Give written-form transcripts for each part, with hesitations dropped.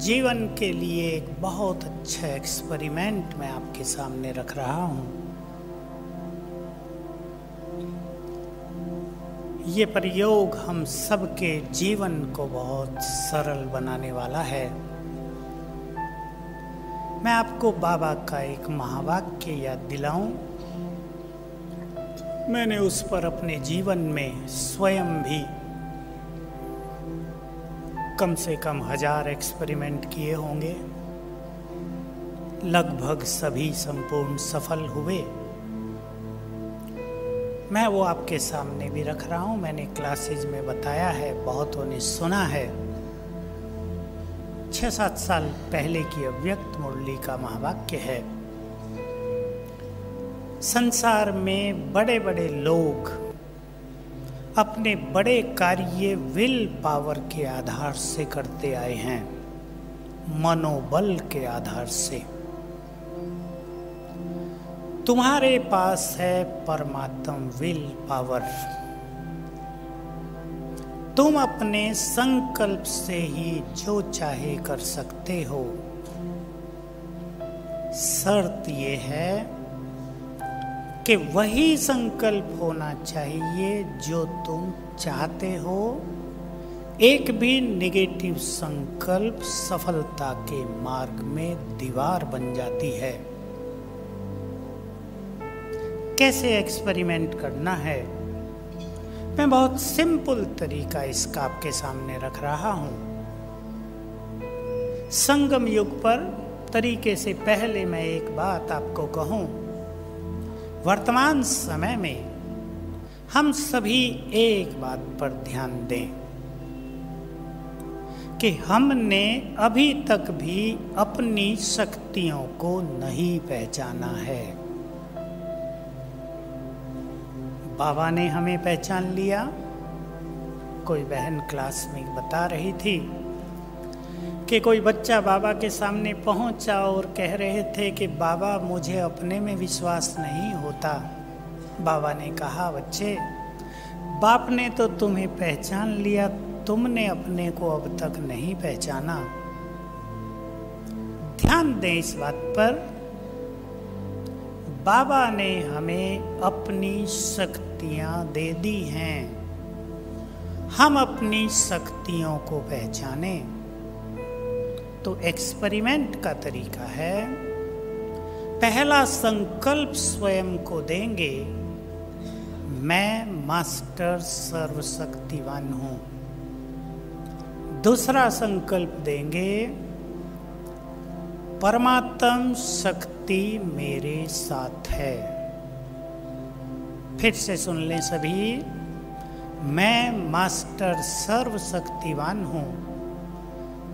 जीवन के लिए एक बहुत अच्छा एक्सपेरिमेंट मैं आपके सामने रख रहा हूं। ये प्रयोग हम सबके जीवन को बहुत सरल बनाने वाला है। मैं आपको बाबा का एक महावाक्य याद दिलाऊं। मैंने उस पर अपने जीवन में स्वयं भी कम से कम 1000 एक्सपेरिमेंट किए होंगे। लगभग सभी संपूर्ण सफल हुए। मैं वो आपके सामने भी रख रहा हूं। मैंने क्लासेज में बताया है, बहुतों ने सुना है। 6-7 साल पहले की अव्यक्त मुरली का महावाक्य है। संसार में बड़े बड़े लोग अपने बड़े कार्य विल पावर के आधार से करते आए हैं, मनोबल के आधार से। तुम्हारे पास है परमात्म विल पावर। तुम अपने संकल्प से ही जो चाहे कर सकते हो। शर्त ये है कि वही संकल्प होना चाहिए जो तुम चाहते हो। एक भी नेगेटिव संकल्प सफलता के मार्ग में दीवार बन जाती है। कैसे एक्सपेरिमेंट करना है? मैं बहुत सिंपल तरीका इसका आपके सामने रख रहा हूं। संगम युग पर तरीके से पहले मैं एक बात आपको कहूं। वर्तमान समय में हम सभी एक बात पर ध्यान दें कि हमने अभी तक भी अपनी शक्तियों को नहीं पहचाना है। बाबा ने हमें पहचान लिया। कोई बहन क्लास में बता रही थी कि कोई बच्चा बाबा के सामने पहुंचा और कह रहे थे कि बाबा मुझे अपने में विश्वास नहीं होता। बाबा ने कहा, बच्चे, बाप ने तो तुम्हें पहचान लिया, तुमने अपने को अब तक नहीं पहचाना। ध्यान दें इस बात पर। बाबा ने हमें अपनी शक्तियां दे दी हैं। हम अपनी शक्तियों को पहचाने। तो एक्सपेरिमेंट का तरीका है, पहला संकल्प स्वयं को देंगे, मैं मास्टर सर्वशक्तिवान हूं। दूसरा संकल्प देंगे, परमात्म शक्ति मेरे साथ है। फिर से सुन लें सभी, मैं मास्टर सर्वशक्तिवान हूं,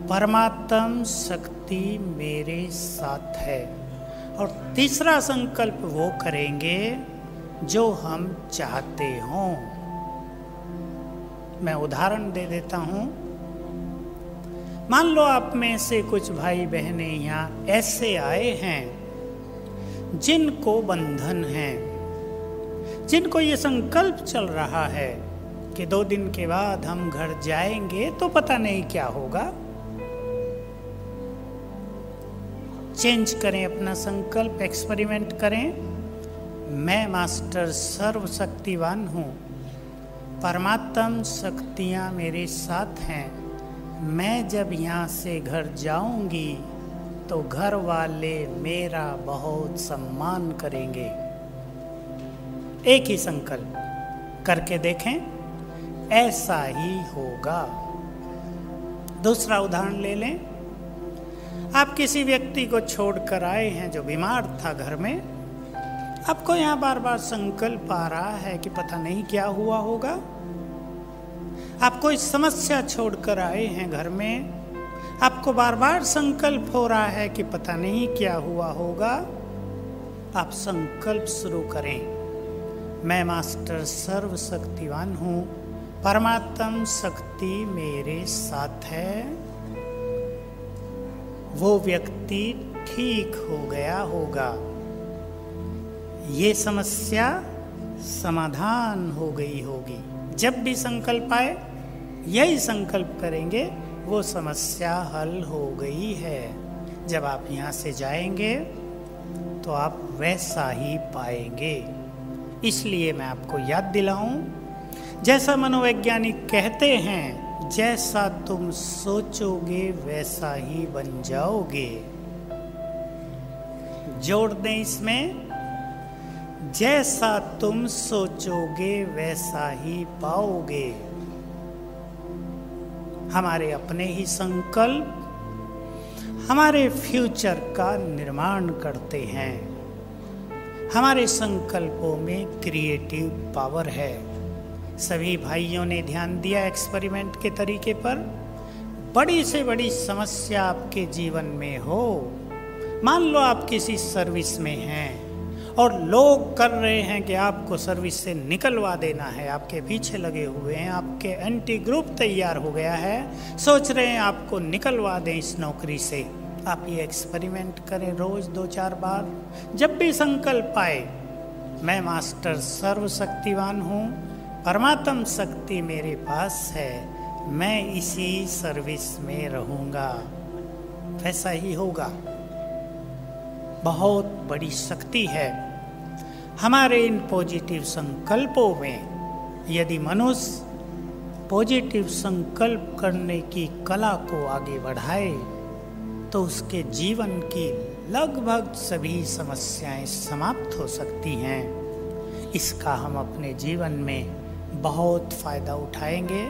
परमात्म शक्ति मेरे साथ है। और तीसरा संकल्प वो करेंगे जो हम चाहते हों। मैं उदाहरण दे देता हूं। मान लो आप में से कुछ भाई बहनें यहाँ ऐसे आए हैं जिनको बंधन है, जिनको ये संकल्प चल रहा है कि 2 दिन के बाद हम घर जाएंगे तो पता नहीं क्या होगा। चेंज करें अपना संकल्प, एक्सपेरिमेंट करें। मैं मास्टर सर्वशक्तिवान हूँ, परमात्म शक्तियाँ मेरे साथ हैं। मैं जब यहाँ से घर जाऊंगी तो घर वाले मेरा बहुत सम्मान करेंगे। एक ही संकल्प करके देखें, ऐसा ही होगा। दूसरा उदाहरण ले लें। आप किसी व्यक्ति को छोड़कर आए हैं जो बीमार था घर में। आपको यहाँ बार बार संकल्प आ रहा है कि पता नहीं क्या हुआ होगा। आप कोई समस्या छोड़कर आए हैं घर में। आपको बार बार संकल्प हो रहा है कि पता नहीं क्या हुआ होगा। आप संकल्प शुरू करें, मैं मास्टर सर्वशक्तिवान हूँ, परमात्म शक्ति मेरे साथ है। वो व्यक्ति ठीक हो गया होगा। ये समस्या समाधान हो गई होगी। जब भी संकल्प आए यही संकल्प करेंगे, वो समस्या हल हो गई है। जब आप यहाँ से जाएंगे तो आप वैसा ही पाएंगे। इसलिए मैं आपको याद दिलाऊं, जैसा मनोवैज्ञानिक कहते हैं, जैसा तुम सोचोगे वैसा ही बन जाओगे। जोड़ दें इसमें, जैसा तुम सोचोगे वैसा ही पाओगे। हमारे अपने ही संकल्प हमारे फ्यूचर का निर्माण करते हैं। हमारे संकल्पों में क्रिएटिव पावर है। सभी भाइयों ने ध्यान दिया एक्सपेरिमेंट के तरीके पर। बड़ी से बड़ी समस्या आपके जीवन में हो, मान लो आप किसी सर्विस में हैं और लोग कर रहे हैं कि आपको सर्विस से निकलवा देना है, आपके पीछे लगे हुए हैं, आपके एंटी ग्रुप तैयार हो गया है, सोच रहे हैं आपको निकलवा दें इस नौकरी से। आप ये एक्सपेरिमेंट करें रोज 2-4 बार। जब भी संकल्प आए, मैं मास्टर सर्वशक्तिवान हूँ, परमात्म शक्ति मेरे पास है, मैं इसी सर्विस में रहूँगा, वैसा ही होगा। बहुत बड़ी शक्ति है हमारे इन पॉजिटिव संकल्पों में। यदि मनुष्य पॉजिटिव संकल्प करने की कला को आगे बढ़ाए तो उसके जीवन की लगभग सभी समस्याएं समाप्त हो सकती हैं। इसका हम अपने जीवन में बहुत फायदा उठाएंगे।